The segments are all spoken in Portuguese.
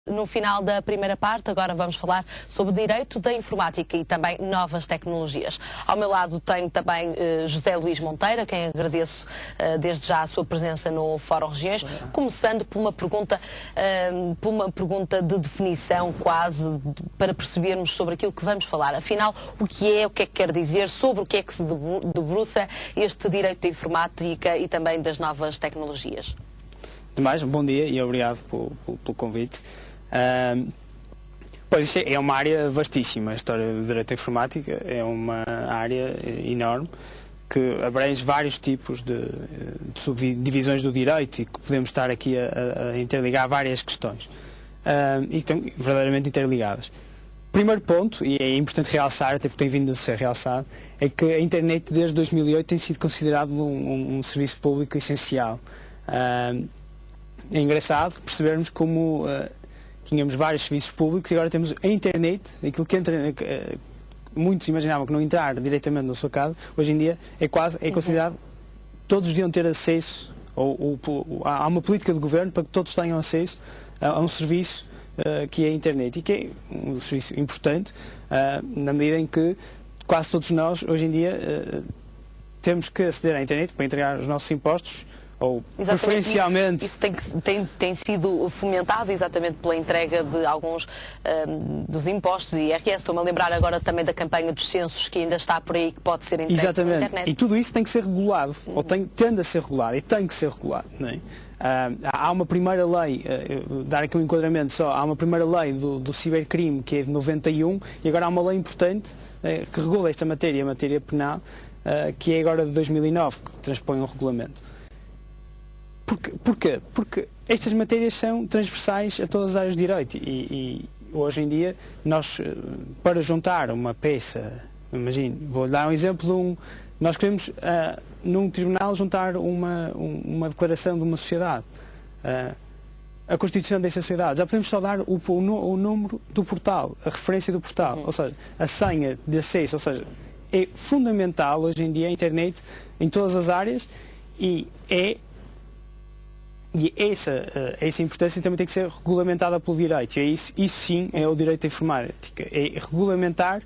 No final da primeira parte, agora vamos falar sobre direito da informática e também novas tecnologias. Ao meu lado tenho também José Luís Monteiro, a quem agradeço desde já a sua presença no Fórum Regiões, começando por uma pergunta de definição quase, para percebermos sobre aquilo que vamos falar. Afinal, o que é que quer dizer, sobre o que é que se debruça este direito da informática e também das novas tecnologias? Demais, bom dia e obrigado pelo convite. Pois isto é uma área vastíssima. A história do direito à informática é uma área enorme que abrange vários tipos de subdivisões do direito e que podemos estar aqui a interligar várias questões e que estão verdadeiramente interligadas. Primeiro ponto, e é importante realçar, até porque tem vindo a ser realçado, é que a internet desde 2008 tem sido considerado um serviço público essencial. É engraçado percebermos como tínhamos vários serviços públicos e agora temos a internet, aquilo que entra, muitos imaginavam que não entrar diretamente na sua casa, hoje em dia é considerado, todos deviam ter acesso, há uma política de governo para que todos tenham acesso a um serviço que é a internet, e que é um serviço importante, na medida em que quase todos nós, hoje em dia, temos que aceder à internet para entregar os nossos impostos, ou preferencialmente... Isso tem sido fomentado exatamente pela entrega de alguns dos impostos e IRS. Estou-me a lembrar agora também da campanha dos censos que ainda está por aí, que pode ser entregue pela internet. E tudo isso tem que ser regulado, ou tende a ser regulado, e tem que ser regulado, não é? Há uma primeira lei, dar aqui um enquadramento só, há uma primeira lei do cibercrime que é de 91 e agora há uma lei importante que regula esta matéria, a matéria penal, que é agora de 2009, que transpõe um regulamento. Porquê? Porque estas matérias são transversais a todas as áreas de direito e hoje em dia nós, para juntar uma peça, imagine, vou dar um exemplo nós queremos num tribunal juntar uma declaração de uma sociedade, a constituição dessa sociedade, já podemos só dar o número do portal, a referência do portal, ou seja, a senha de acesso, ou seja, é fundamental hoje em dia a internet em todas as áreas e essa importância também tem que ser regulamentada pelo direito. E isso sim é o direito da informática. É regulamentar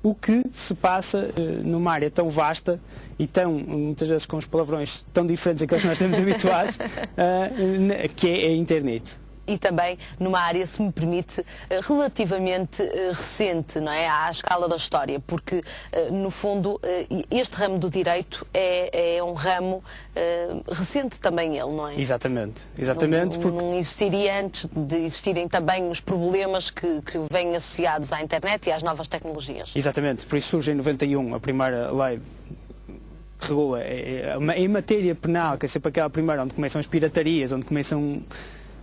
o que se passa numa área tão vasta e muitas vezes com os palavrões tão diferentes àqueles que nós estamos habituados, que é a internet. E também numa área, se me permite, relativamente recente, não é? À escala da história, porque, no fundo, este ramo do direito é um ramo recente também ele, não é? Exatamente. Não existiria antes de existirem também os problemas que vêm associados à internet e às novas tecnologias. Exatamente, por isso surge em 91 a primeira lei que regula em matéria penal, que é sempre aquela primeira onde começam as piratarias, onde começam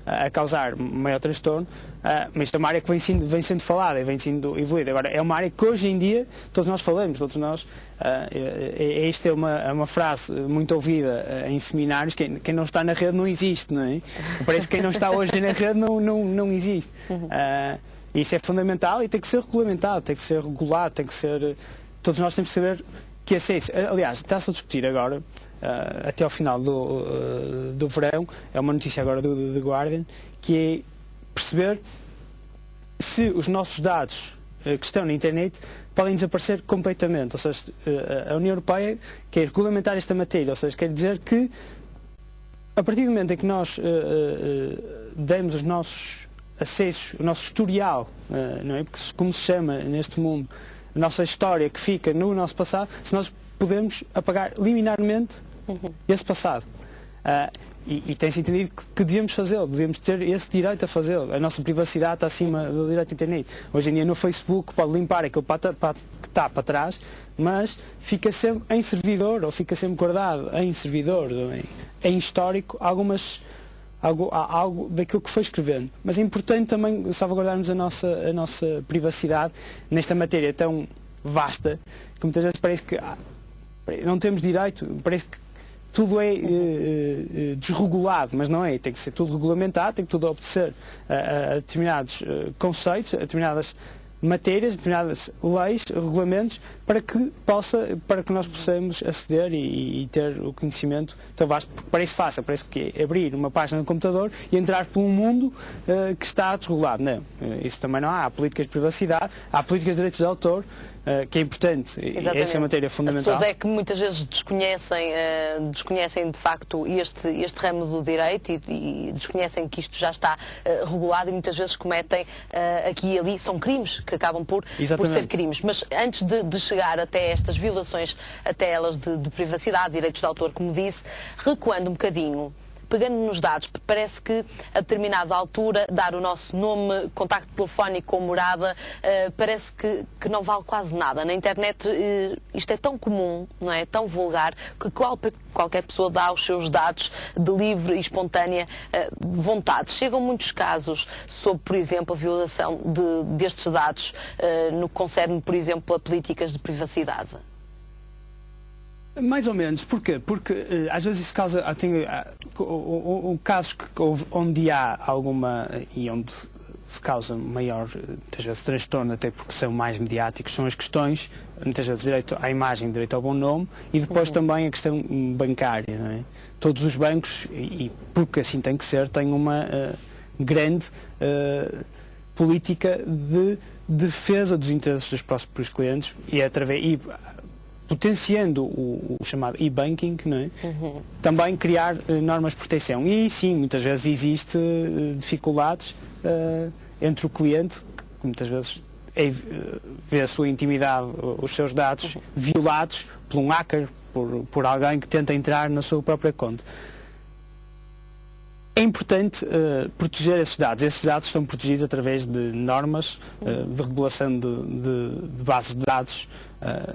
a causar maior transtorno, mas isto é uma área que vem sendo falada e vem sendo evoluída. Agora, é uma área que hoje em dia todos nós falamos, todos nós, esta é uma frase muito ouvida em seminários, quem não está na rede não existe, não é? Parece que quem não está hoje na rede não existe. Isso é fundamental e tem que ser regulamentado, tem que ser regulado, tem que ser... Todos nós temos que saber que acesso... Aliás, está-se a discutir agora, até ao final do verão, é uma notícia agora do The Guardian, que é perceber se os nossos dados que estão na internet podem desaparecer completamente. Ou seja, a União Europeia quer regulamentar esta matéria, ou seja, quer dizer que a partir do momento em que nós demos os nossos acessos, o nosso historial, não é? Porque como se chama neste mundo, a nossa história que fica no nosso passado, se nós podemos apagar liminarmente esse passado. E tem-se entendido que devíamos fazê-lo, devíamos ter esse direito a fazê-lo. A nossa privacidade está acima do direito à internet. Hoje em dia no Facebook pode limpar aquilo que está para trás, mas fica sempre em servidor, ou fica sempre guardado em servidor, em histórico, algo daquilo que foi escrevendo. Mas é importante também salvaguardarmos a nossa privacidade nesta matéria tão vasta, que muitas vezes parece que não temos direito, parece que tudo é desregulado, mas não é. Tem que ser tudo regulamentado, tem que tudo obedecer a determinados conceitos, a determinadas matérias, determinadas leis, regulamentos, para que nós possamos aceder e ter o conhecimento tão vasto, porque parece fácil, parece que é abrir uma página no computador e entrar por um mundo que está desregulado. Não, isso também não há. Há políticas de privacidade, há políticas de direitos de autor, que é importante. Exatamente. Essa é a matéria fundamental. As pessoas é que muitas vezes desconhecem de facto este ramo do direito e desconhecem que isto já está regulado e muitas vezes cometem aqui e ali, são crimes que acabam por ser crimes. Mas antes de chegar até estas violações, até elas de privacidade, direitos de autor, como disse, recuando um bocadinho, pegando nos dados, parece que a determinada altura dar o nosso nome, contacto telefónico ou morada, parece que não vale quase nada. Na internet isto é tão comum, não é? Tão vulgar, que qualquer pessoa dá os seus dados de livre e espontânea vontade. Chegam muitos casos sobre, por exemplo, a violação destes dados no que concerne, por exemplo, a políticas de privacidade. Mais ou menos. Porquê? Porque às vezes isso causa... casos onde há alguma... e onde se causa maior, muitas vezes, transtorno, até porque são mais mediáticos, são as questões, muitas vezes, direito à imagem, direito ao bom nome, e depois também a questão bancária, não é? Todos os bancos, e porque assim tem que ser, têm uma grande política de defesa dos interesses dos próprios clientes e potenciando o chamado e-banking, não é? Também criar normas de proteção. E sim, muitas vezes existe dificuldades entre o cliente, que muitas vezes vê a sua intimidade, os seus dados violados por um hacker, por alguém que tenta entrar na sua própria conta. É importante proteger esses dados. Esses dados estão protegidos através de normas de regulação de bases de dados.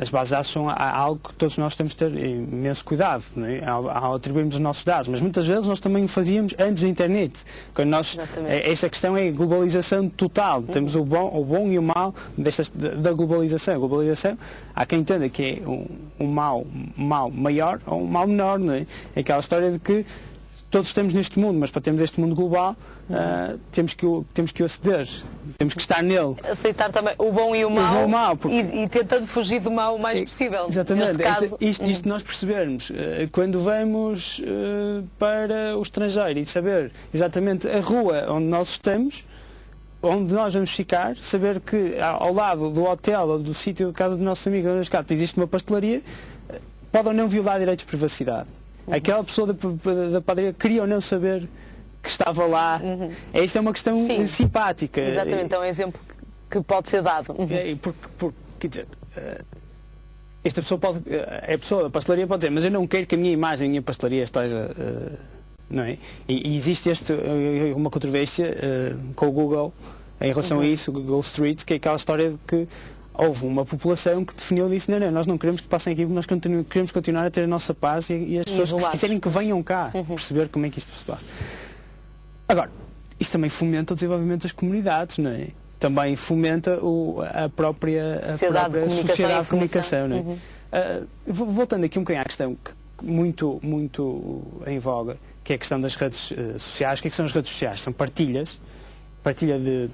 As bases de dados são algo que todos nós temos de ter imenso cuidado, não é? Ao atribuirmos os nossos dados, mas muitas vezes nós também o fazíamos antes da internet. Quando esta questão é a globalização total. Temos o bom e o mau da globalização. A globalização, há quem entenda que é um mal maior ou um mal menor, não é? É aquela história de que todos estamos neste mundo, mas para termos este mundo global temos que o aceder, temos que estar nele. Aceitar também o bom e o mau, e tentando fugir do mau o mais possível. Exatamente. Isto nós percebermos quando vamos para o estrangeiro e saber exatamente a rua onde nós estamos, onde nós vamos ficar, saber que ao lado do hotel ou do sítio de casa do nosso amigo existe uma pastelaria, pode ou não violar direitos de privacidade. Aquela pessoa da padaria queria ou não saber que estava lá. Esta é uma questão simpática. Exatamente, é um exemplo que pode ser dado. Porque quer dizer, esta pessoa a pessoa da pastelaria pode dizer, mas eu não quero que a minha imagem, a minha pastelaria esteja... não é? E existe uma controvérsia com o Google em relação a isso, o Google Street, que é aquela história de que houve uma população que definiu e disse, não, nós não queremos que passem aqui, nós queremos continuar a ter a nossa paz e as pessoas que se quiserem que venham cá perceber como é que isto se passa. Agora, isto também fomenta o desenvolvimento das comunidades, não é? Também fomenta a própria sociedade de comunicação, não é? Voltando aqui um bocadinho à questão muito em voga, que é a questão das redes sociais. O que é que são as redes sociais? São partilha de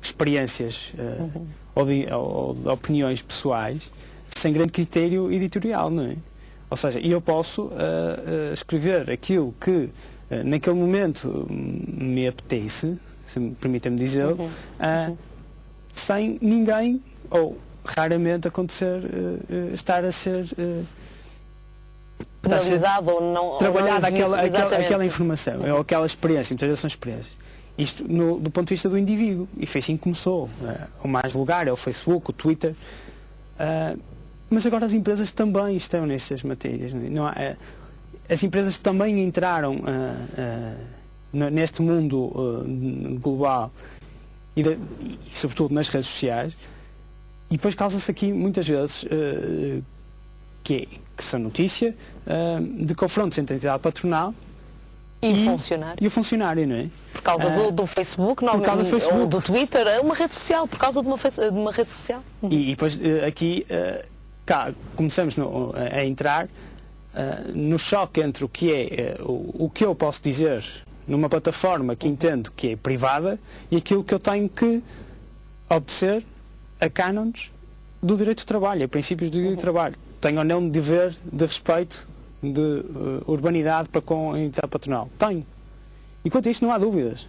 experiências ou de opiniões pessoais sem grande critério editorial, não é? Ou seja, eu posso escrever aquilo que naquele momento me apetece, se me permitem-me dizer, sem ninguém, ou raramente acontecer, estar a ser penalizado ou não trabalhada aquela informação, ou aquela experiência, muitas vezes são experiências. Isto do ponto de vista do indivíduo, e foi assim que começou. O mais vulgar é o Facebook, o Twitter, mas agora as empresas também estão nessas matérias. As empresas também entraram neste mundo global e sobretudo nas redes sociais, e depois causa-se aqui muitas vezes que são notícia de confrontos entre a entidade patronal e o funcionário, não é? Por causa do Facebook, não, ou do Twitter, é uma rede social, por causa de uma rede social. E depois aqui começamos a entrar no choque entre o que é o que eu posso dizer numa plataforma que entendo que é privada e aquilo que eu tenho que obedecer a cânones do direito do trabalho, a princípios do direito do trabalho. Tenho ou não dever de respeito, de urbanidade para com a entidade patronal? Tenho. E quanto a isto não há dúvidas.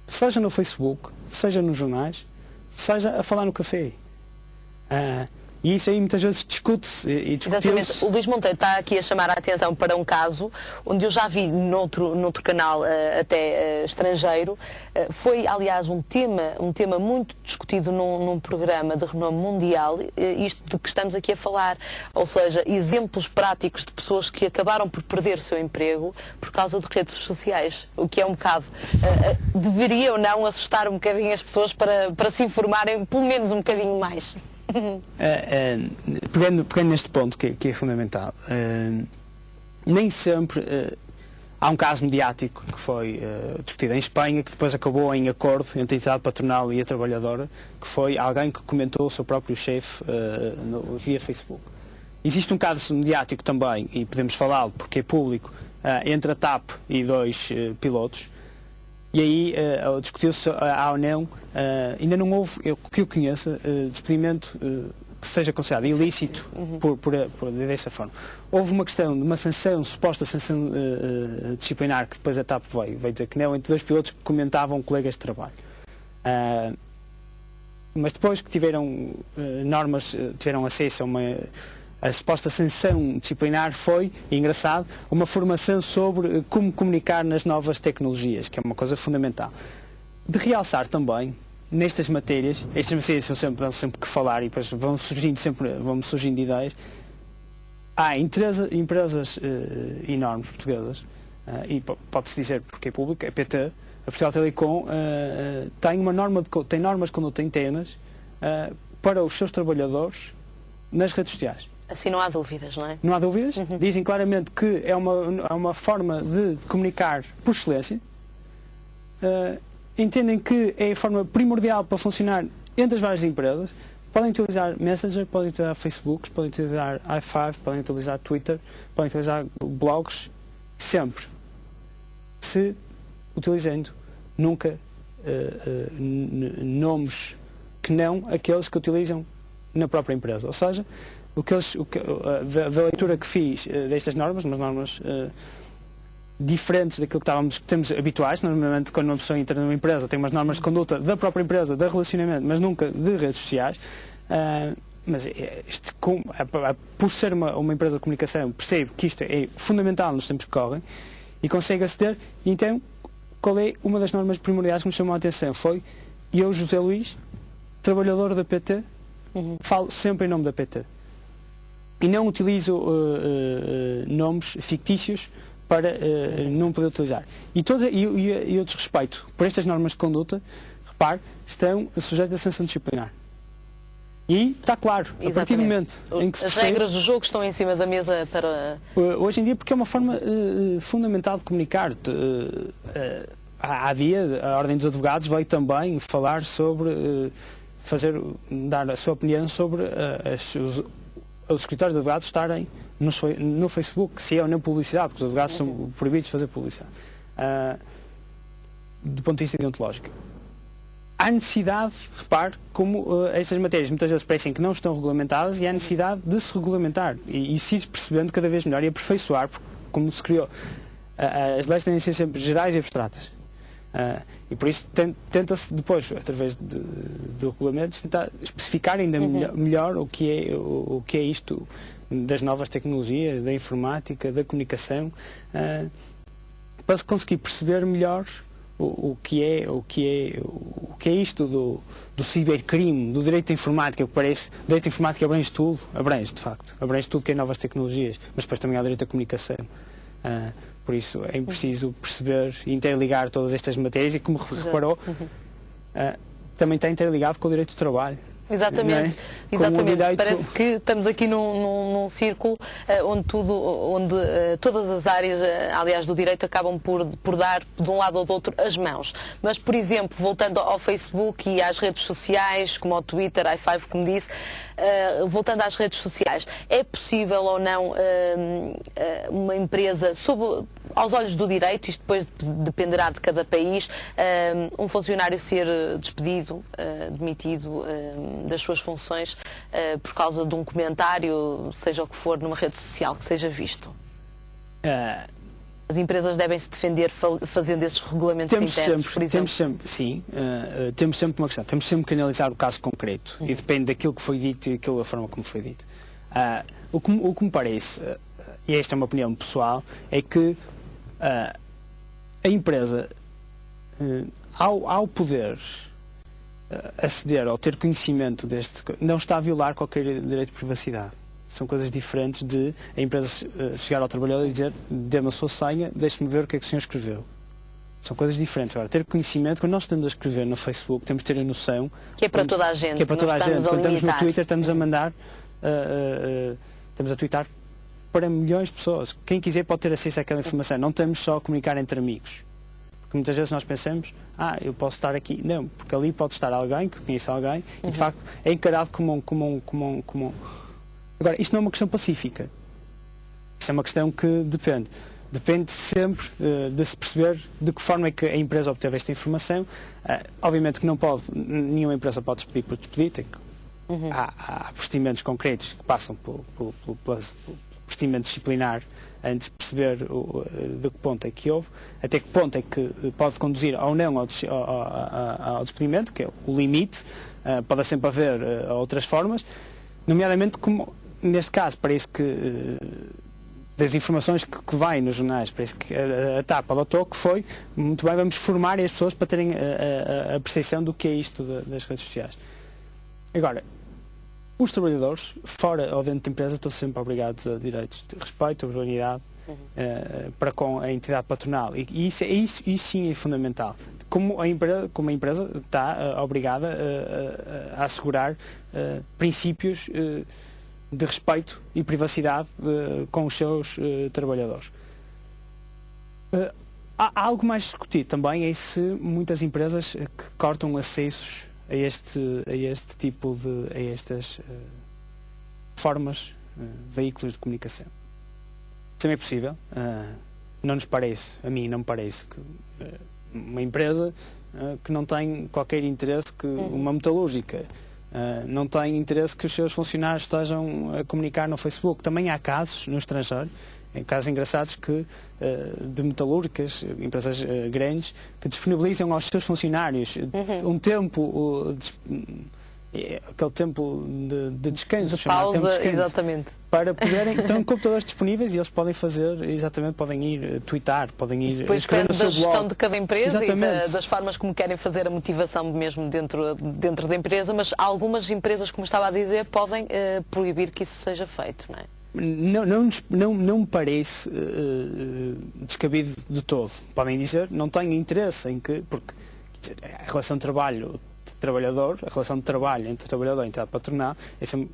Seja no Facebook, seja nos jornais, seja a falar no café. E isso aí muitas vezes discute-se e discute-se. Exatamente. O Luís Monteiro está aqui a chamar a atenção para um caso onde eu já vi noutro canal até estrangeiro. Foi, aliás, um tema muito discutido num programa de renome mundial, isto de que estamos aqui a falar. Ou seja, exemplos práticos de pessoas que acabaram por perder o seu emprego por causa de redes sociais. O que é um bocado... deveria ou não assustar um bocadinho as pessoas para se informarem pelo menos um bocadinho mais. Pegando neste ponto que é fundamental, nem sempre há um caso mediático que foi discutido em Espanha, que depois acabou em acordo entre a entidade patronal e a trabalhadora, que foi alguém que comentou o seu próprio chefe via Facebook. Existe um caso mediático também, e podemos falá-lo porque é público, entre a TAP e 2 pilotos. E aí discutiu-se ou não, ainda não houve, que eu conheça, despedimento que seja considerado ilícito dessa forma. Houve uma questão de uma sanção, suposta sanção disciplinar, que depois a TAP veio dizer que não, entre 2 pilotos que comentavam colegas de trabalho. Mas depois que tiveram tiveram acesso a suposta sanção disciplinar foi, engraçado, uma formação sobre como comunicar nas novas tecnologias, que é uma coisa fundamental. De realçar também, nestas matérias, estas matérias dão sempre que falar e depois vão surgindo ideias. Há empresas enormes portuguesas, e pode-se dizer porque é público, a PT, a Portugal Telecom, tem normas de conduta internas para os seus trabalhadores nas redes sociais. Assim não há dúvidas, não é? Não há dúvidas. Dizem claramente que é uma forma de comunicar por excelência. Entendem que é a forma primordial para funcionar entre as várias empresas. Podem utilizar Messenger, podem utilizar Facebook, podem utilizar i5, podem utilizar Twitter, podem utilizar blogs, sempre. Se utilizando nunca nomes que não aqueles que utilizam na própria empresa. Ou seja, da leitura que fiz destas normas, umas normas diferentes daquilo que temos habituais. Normalmente, quando uma pessoa entra numa empresa, tem umas normas de conduta da própria empresa, de relacionamento, mas nunca de redes sociais. Mas por ser uma empresa de comunicação, percebo que isto é fundamental nos tempos que correm e consegue aceder. E então, qual é uma das normas primordiais que me chamou a atenção? Foi eu, José Luís, trabalhador da PT, falo sempre em nome da PT. E não utilizo nomes fictícios para não poder utilizar. E eu desrespeito por estas normas de conduta, repare, estão sujeitas a sanção disciplinar. E está claro, Exatamente. A partir do momento em que se as percebe, regras do jogo estão em cima da mesa para... Hoje em dia, porque é uma forma fundamental de comunicar. Há dia, a Ordem dos Advogados veio também falar sobre... dar a sua opinião sobre os escritórios de advogados estarem no Facebook, se é ou não publicidade, porque os advogados são proibidos de fazer publicidade. Do ponto de vista deontológico. Há necessidade, repare, como estas matérias muitas vezes parecem que não estão regulamentadas, e há necessidade de se regulamentar e se ir percebendo cada vez melhor e aperfeiçoar, porque, como se criou. As leis têm de ser sempre gerais e abstratas. E por isso tenta-se depois, através de regulamentos, tentar especificar ainda melhor o que é isto das novas tecnologias, da informática, da comunicação, para se conseguir perceber melhor o que é isto do cibercrime, do direito à informática, que parece. O direito à informática abrange tudo, de facto, abrange tudo que é novas tecnologias, mas depois também há o direito à comunicação. Por isso é preciso perceber e interligar todas estas matérias e, como reparou, também está interligado com o direito do trabalho. Exatamente, é? Exatamente. Direito... Parece que estamos aqui num círculo onde todas as áreas, aliás, do direito acabam por dar de um lado ou do outro as mãos. Mas, por exemplo, voltando ao Facebook e às redes sociais, como ao Twitter, i5, como disse, voltando às redes sociais, é possível ou não uma empresa, sob aos olhos do direito, isto depois dependerá de cada país, um funcionário ser despedido, demitido das suas funções por causa de um comentário, seja o que for, numa rede social, que seja visto? As empresas devem se defender fazendo esses regulamentos internos, por exemplo? Temos sempre uma questão. Temos sempre que analisar o caso concreto e depende daquilo que foi dito e da forma como foi dito. O que me parece, e esta é uma opinião pessoal, é que a empresa, ao poder aceder ou ter conhecimento não está a violar qualquer direito de privacidade. São coisas diferentes de a empresa chegar ao trabalhador e dizer: dê-me a sua senha, deixe-me ver o que é que o senhor escreveu. São coisas diferentes. Agora, ter conhecimento, quando nós estamos a escrever no Facebook, temos de ter a noção... Que é para toda a gente. Que é para toda a gente. Quando estamos no Twitter, estamos a mandar... estamos a twittar para milhões de pessoas. Quem quiser pode ter acesso àquela informação. Não estamos só a comunicar entre amigos. Porque muitas vezes nós pensamos: eu posso estar aqui. Não, porque ali pode estar alguém que conhece alguém e, de facto, é encarado como um... Agora, isto não é uma questão pacífica. Isto é uma questão que depende. Depende sempre de se perceber de que forma é que a empresa obteve esta informação. Obviamente que nenhuma empresa pode despedir por despedir. Há procedimentos concretos que passam pelo procedimento disciplinar antes de perceber de que ponto é que houve, até que ponto é que pode conduzir ou não ao despedimento, que é o limite. Pode sempre haver outras formas, nomeadamente como... Neste caso, parece que, das informações que vai nos jornais, parece que a TAP adotou que foi: muito bem, vamos formar as pessoas para terem a percepção do que é isto das redes sociais. Agora, os trabalhadores, fora ou dentro da empresa, estão sempre obrigados a direitos de respeito, urbanidade, para com a entidade patronal. E isso sim é fundamental. Como a empresa está obrigada a assegurar princípios de respeito e privacidade com os seus trabalhadores. Há algo mais discutido também, é se muitas empresas que cortam acessos a estas formas, veículos de comunicação. Isso também é possível. Não nos parece, a mim não me parece, que uma empresa que não tem qualquer interesse, que uma metalúrgica não tem interesse que os seus funcionários estejam a comunicar no Facebook. Também há casos no estrangeiro, casos engraçados, de metalúrgicas, empresas grandes, que disponibilizam aos seus funcionários um tempo, aquele tempo de descanso, de pausa, tempo de descanso, exatamente, para poderem, estão computadores disponíveis e eles podem fazer, exatamente, podem ir twittar, podem ir escrever no seu blog. Depois depende da gestão de cada empresa, exatamente, e das formas como querem fazer a motivação mesmo dentro da empresa, mas algumas empresas, como estava a dizer, podem proibir que isso seja feito, não é? Não me parece descabido de todo. Podem dizer: não tenho interesse em que... Porque a relação de trabalho-trabalhador, a relação de trabalho entre trabalhador e entidade patronal, essa é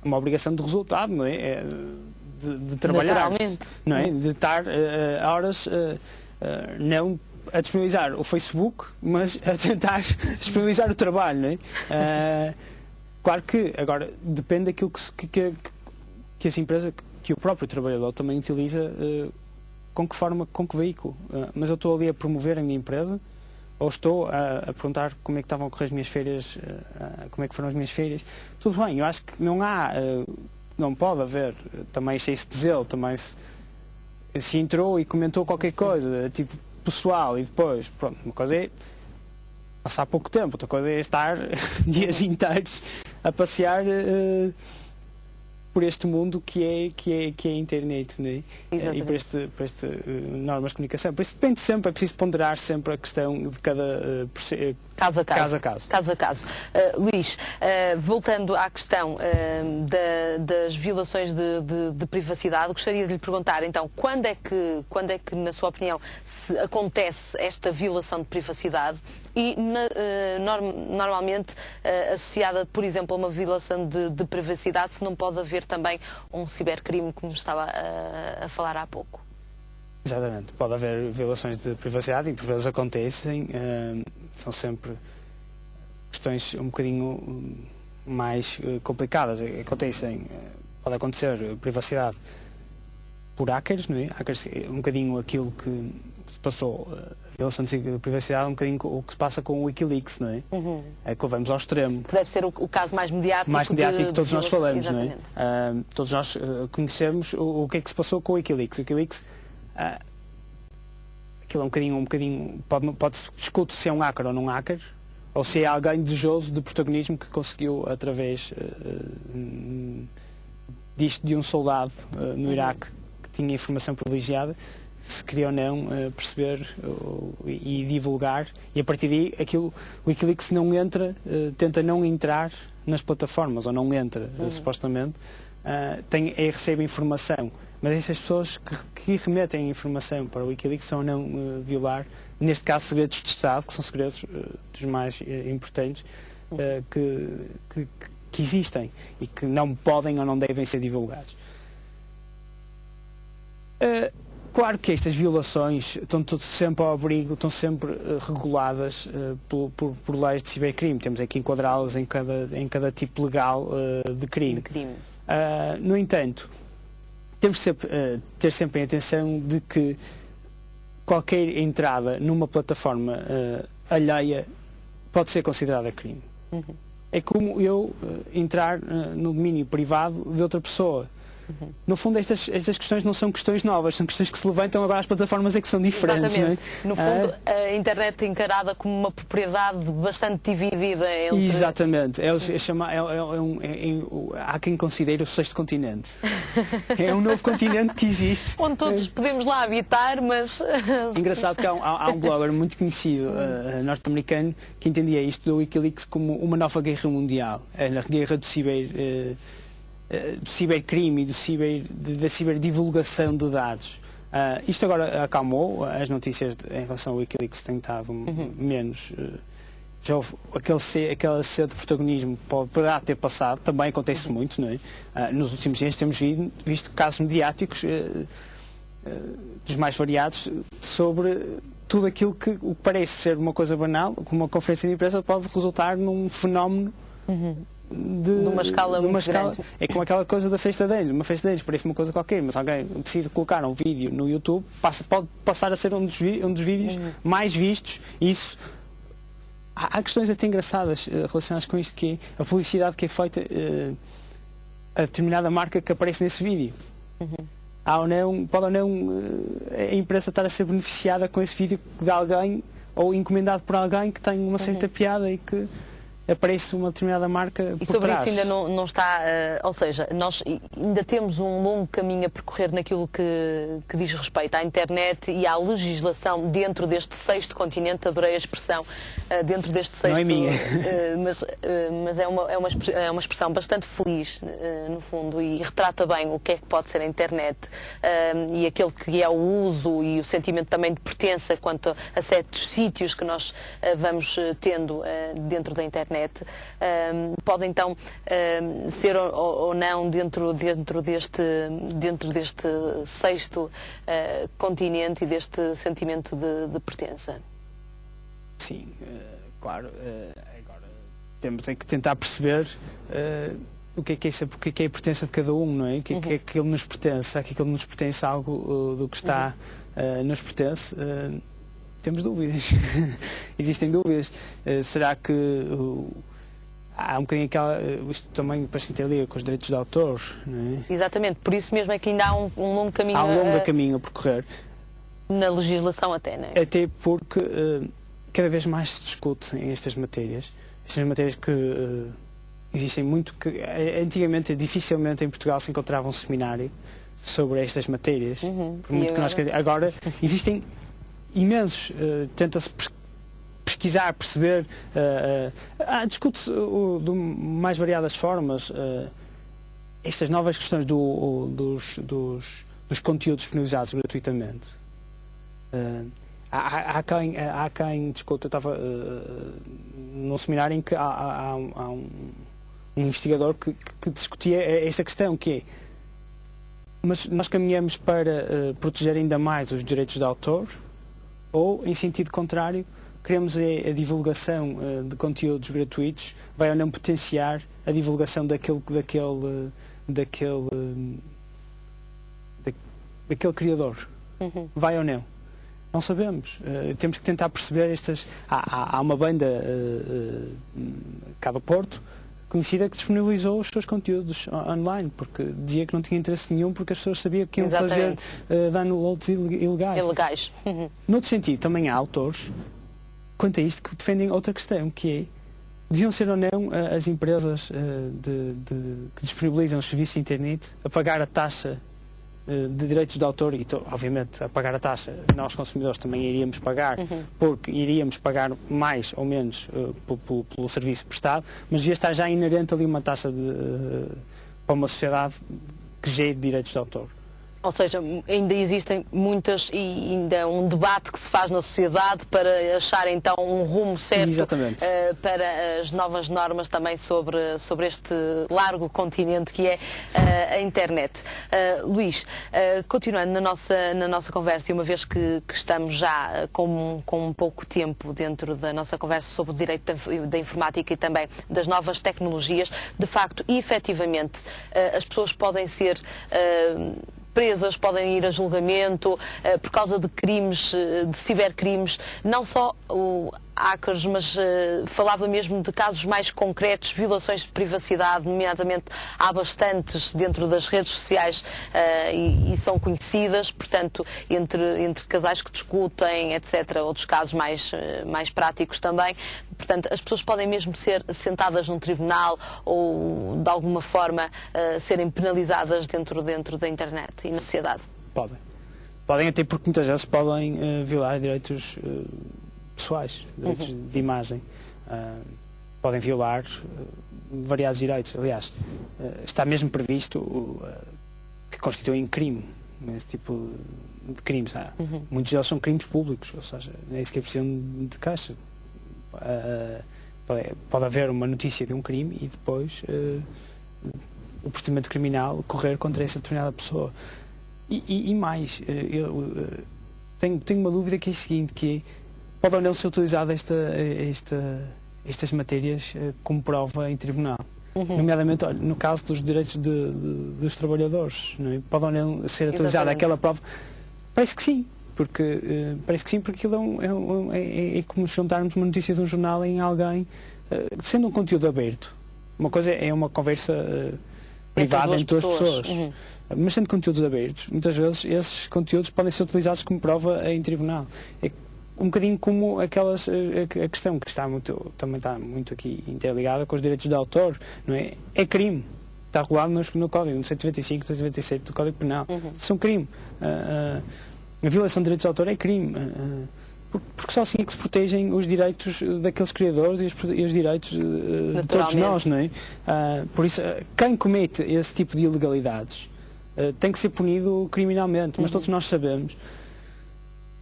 uma obrigação de resultado, não é? De trabalhar. Naturalmente. Não é? De estar horas não a disponibilizar o Facebook, mas a tentar disponibilizar o trabalho, não é? Claro que, agora, depende daquilo que essa empresa, que o próprio trabalhador também utiliza, com que forma, com que veículo. Mas eu estou ali a promover a minha empresa, ou estou a perguntar como é que estavam a correr as minhas férias, como é que foram as minhas férias. Tudo bem, eu acho que não pode haver também esse de zelo, também se entrou e comentou qualquer coisa, tipo pessoal, e depois, pronto, uma coisa é passar pouco tempo, outra coisa é estar dias inteiros a passear por este mundo que é a internet, né? E por este normas de comunicação. Por isso depende sempre, é preciso ponderar sempre a questão de cada caso a caso. Luís, voltando à questão das violações de privacidade, gostaria de lhe perguntar, então, quando é que, na sua opinião, se acontece esta violação de privacidade e, normalmente, associada, por exemplo, a uma violação de privacidade, se não pode haver também um cibercrime, como estava a falar há pouco? Exatamente. Pode haver violações de privacidade e por vezes acontecem. São sempre questões um bocadinho mais complicadas. Pode acontecer privacidade por hackers, não é? Hackers é um bocadinho aquilo que se passou, a violação de privacidade, um bocadinho o que se passa com o Wikileaks, não é? É que levamos ao extremo. Que deve ser o caso mais mediático. Mais mediático que todos nós falamos, exatamente. Não é? Todos nós conhecemos o que é que se passou com o Wikileaks. O Wikileaks, aquilo é um bocadinho pode-se discutir se é um hacker ou não hacker, ou se é alguém desejoso de protagonismo que conseguiu, através disto de um soldado no Iraque que tinha informação privilegiada, se queria ou não perceber e divulgar, e a partir daí o Wikileaks não entra, tenta não entrar nas plataformas, ou não entra, supostamente, recebe informação, mas essas pessoas que remetem a informação para o Wikileaks são a não violar, neste caso, segredos de Estado, que são segredos dos mais importantes que existem e que não podem ou não devem ser divulgados. Claro que estas violações estão sempre ao abrigo, estão sempre reguladas por leis de cibercrime. Temos aqui enquadrá-las em cada tipo legal de crime. No entanto, temos que ter sempre em atenção de que qualquer entrada numa plataforma alheia pode ser considerada crime. É como eu entrar no domínio privado de outra pessoa. No fundo, estas questões não são questões novas, são questões que se levantam agora, as plataformas é que são diferentes. Exatamente. Não é? No fundo, a internet é encarada como uma propriedade bastante dividida entre... Exatamente. Há quem considere o sexto continente. É um novo continente que existe. Onde todos podemos lá habitar, mas... Engraçado que há um blogger muito conhecido, norte-americano, que entendia isto do Wikileaks como uma nova guerra mundial. A guerra do cibercrime e da ciberdivulgação de dados. Isto agora acalmou, as notícias em relação ao Wikileaks têm estado menos... já houve aquele sede de protagonismo poderá ter passado, também acontece muito, não é? Nos últimos dias temos visto casos mediáticos dos mais variados sobre tudo aquilo que parece ser uma coisa banal, como uma conferência de imprensa pode resultar num fenómeno numa escala muito grande. É como aquela coisa da festa de anos. Uma festa de anos parece uma coisa qualquer, mas alguém decide colocar um vídeo no YouTube, pode passar a ser um dos vídeos mais vistos. Isso, há questões até engraçadas relacionadas com isto, que é a publicidade que é feita a determinada marca que aparece nesse vídeo. Pode ou não a imprensa estar a ser beneficiada com esse vídeo de alguém, ou encomendado por alguém que tem uma certa piada e que aparece uma determinada marca por trás. E sobre isso ainda não está, ou seja, nós ainda temos um longo caminho a percorrer naquilo que diz respeito à internet e à legislação dentro deste sexto continente. Adorei a expressão, dentro deste sexto... Não é minha. Mas é uma expressão bastante feliz, no fundo, e retrata bem o que é que pode ser a internet e aquele que é o uso e o sentimento também de pertença quanto a certos sítios que nós vamos tendo dentro da internet. Pode então ser ou não dentro deste sexto continente e deste sentimento de pertença. Sim, claro. Agora temos que tentar perceber o que é a pertença de cada um, não é? O que é que ele nos pertence? Aquilo que nos pertence algo do que está nos pertence? Temos dúvidas. Existem dúvidas. Será que há um bocadinho isto também para se interliga com os direitos de autor, não é? Exatamente, por isso mesmo é que ainda há um longo caminho, caminho a percorrer. Na legislação até, não é? Até porque cada vez mais se discute em estas matérias que existem muito, que antigamente dificilmente em Portugal se encontrava um seminário sobre estas matérias. Por muito que nós agora existem imensos, tenta-se pesquisar, perceber, discute-se de mais variadas formas estas novas questões dos conteúdos disponibilizados gratuitamente. Há quem discute, eu estava num seminário em que há um investigador que discutia esta questão, que é, mas nós caminhamos para proteger ainda mais os direitos de autor, ou, em sentido contrário, queremos a divulgação de conteúdos gratuitos, vai ou não potenciar a divulgação daquele criador. Vai ou não? Não sabemos. Temos que tentar perceber estas... Há uma banda cá do Porto conhecida que disponibilizou os seus conteúdos online, porque dizia que não tinha interesse nenhum, porque as pessoas sabiam que iam fazer downloads ilegais. Noutro sentido, também há autores, quanto a isto, que defendem outra questão, que é, deviam ser ou não as empresas que disponibilizam os serviços de internet a pagar a taxa de direitos de autor, e obviamente a pagar a taxa nós consumidores também iríamos pagar, porque iríamos pagar mais ou menos pelo serviço prestado, mas devia estar já inerente ali uma taxa para uma sociedade que gere direitos de autor. Ou seja, ainda existem muitas e ainda um debate que se faz na sociedade para achar então um rumo certo para as novas normas também sobre este largo continente que é a internet. Luís, continuando na nossa conversa, e uma vez que estamos já com um pouco tempo dentro da nossa conversa sobre o direito da informática e também das novas tecnologias, de facto e efetivamente as pessoas podem ser presas, podem ir a julgamento por causa de crimes, de cibercrimes, não só hackers, mas falava mesmo de casos mais concretos, violações de privacidade, nomeadamente há bastantes dentro das redes sociais e são conhecidas, portanto, entre casais que discutem, etc., outros casos mais práticos também. Portanto, as pessoas podem mesmo ser sentadas num tribunal ou, de alguma forma, serem penalizadas dentro da internet e na sociedade. Podem até porque muitas vezes podem violar direitos pessoais, direitos de imagem. Podem violar variados direitos. Aliás, está mesmo previsto que constituem crime, esse tipo de crimes. Muitos deles são crimes públicos, ou seja, é isso que é preciso de caixa. Pode haver uma notícia de um crime e depois o procedimento criminal correr contra essa determinada pessoa. E mais, eu tenho uma dúvida que é a seguinte, que pode ou não ser utilizada estas matérias como prova em tribunal. Nomeadamente, olha, no caso dos direitos dos trabalhadores, não é? Pode ou não ser utilizada aquela prova? Parece que sim. Porque aquilo é como juntarmos uma notícia de um jornal em alguém, sendo um conteúdo aberto. Uma coisa é uma conversa privada entre duas pessoas. Mas sendo conteúdos abertos, muitas vezes esses conteúdos podem ser utilizados como prova em tribunal. É um bocadinho como a questão que também está muito aqui interligada com os direitos de autor, não é? É crime. Está regulado no Código, no 195, 197 do Código Penal. São crime. A violação de direitos de autor é crime, porque só assim é que se protegem os direitos daqueles criadores e os direitos de todos nós, não é? Por isso, quem comete esse tipo de ilegalidades tem que ser punido criminalmente, mas todos nós sabemos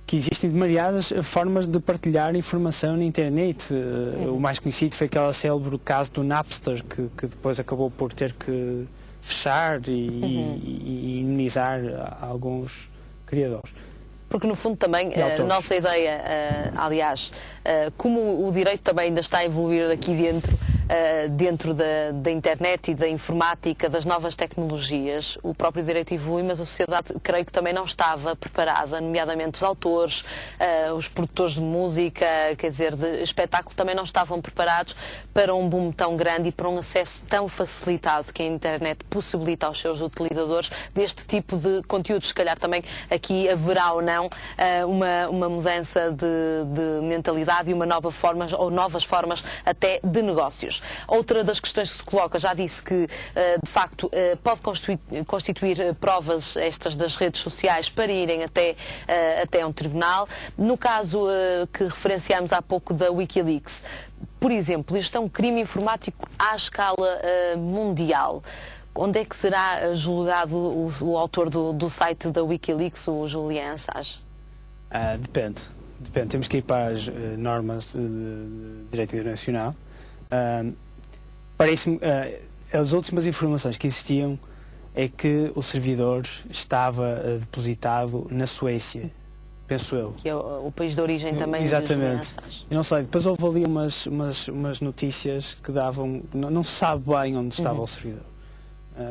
que existem variadas formas de partilhar informação na internet. O mais conhecido foi aquele célebre caso do Napster, que depois acabou por ter que fechar e imunizar alguns criadores. Porque no fundo também a nossa ideia, aliás, como o direito também ainda está a evoluir aqui dentro da internet e da informática, das novas tecnologias, o próprio direito evolui, mas a sociedade, creio que também não estava preparada, nomeadamente os autores, os produtores de música, quer dizer, de espetáculo, também não estavam preparados para um boom tão grande e para um acesso tão facilitado que a internet possibilita aos seus utilizadores deste tipo de conteúdos. Se calhar também aqui haverá ou não uma mudança de mentalidade e uma nova forma, ou novas formas até de negócios. Outra das questões que se coloca, já disse que de facto pode constituir provas estas das redes sociais para irem até um tribunal. No caso que referenciámos há pouco da Wikileaks, por exemplo, isto é um crime informático à escala mundial. Onde é que será julgado o autor do site da Wikileaks, o Julian Assange? Depende. Temos que ir para as normas de direito internacional. Parece-me, as últimas informações que existiam é que o servidor estava depositado na Suécia, penso eu. Que é o país de origem também. Exatamente. Eu não sei, depois houve ali umas notícias que davam, não se sabe bem onde estava o servidor.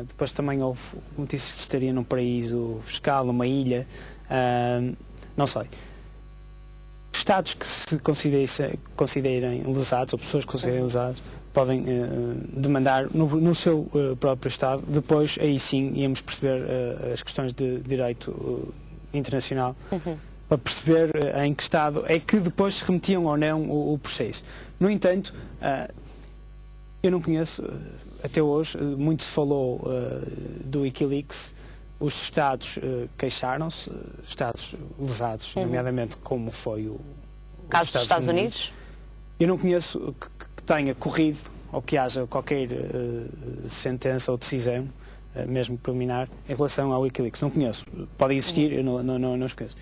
Depois também houve notícias que estaria num paraíso fiscal, numa ilha, não sei. Estados que se considerem lesados, ou pessoas que considerem lesadas, podem demandar no seu próprio Estado. Depois, aí sim, íamos perceber as questões de direito internacional, para perceber em que Estado é que depois se remetiam ou não o processo. No entanto, eu não conheço, até hoje, muito se falou do Wikileaks. Os Estados queixaram-se, Estados lesados, nomeadamente como foi o caso dos Estados Unidos. Eu não conheço que tenha corrido ou que haja qualquer sentença ou decisão, mesmo preliminar, em relação ao Wikileaks. Não conheço. Pode existir, eu não os conheço.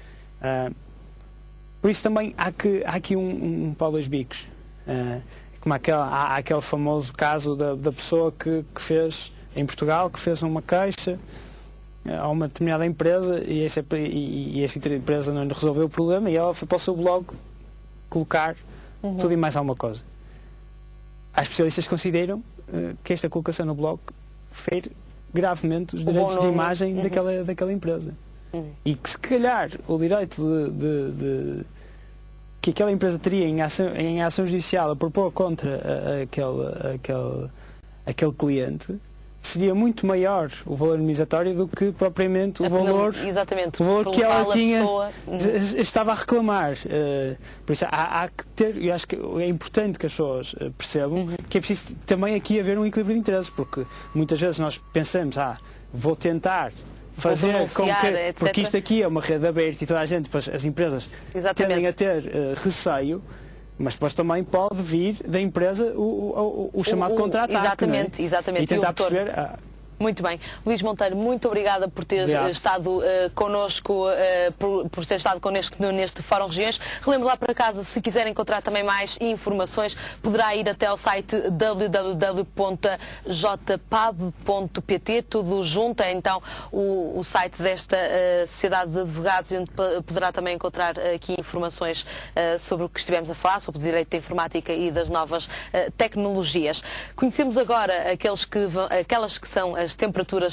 Por isso também há aqui um pau dois bicos. Como há aquele famoso caso da pessoa que fez, em Portugal, que fez uma queixa a uma determinada empresa e essa empresa não lhe resolveu o problema e ela foi para o seu blog colocar tudo e mais alguma coisa. Há especialistas que consideram que esta colocação no blog fere gravemente os direitos de imagem daquela empresa. E que se calhar o direito que aquela empresa teria em ação judicial a propor contra aquele cliente seria muito maior o valor indemnizatório do que propriamente o valor que ela estava a reclamar. Por isso há que ter, eu acho que é importante que as pessoas percebam que é preciso também aqui haver um equilíbrio de interesses, porque muitas vezes nós pensamos, vou tentar fazer com que, porque isto aqui é uma rede aberta e toda a gente, depois as empresas tendem a ter receio, mas depois também pode vir da empresa o chamado contra-ataque. Exatamente. E tentar perceber... Muito bem. Luís Monteiro, muito obrigada por ter estado connosco, por ter estado connosco neste Fórum Regiões. Relembro lá para casa, se quiser encontrar também mais informações, poderá ir até ao site www.jpab.pt, tudo junto, é então o site desta Sociedade de Advogados, onde poderá também encontrar aqui informações sobre o que estivemos a falar, sobre o direito da informática e das novas tecnologias. Conhecemos agora aquelas que são as temperaturas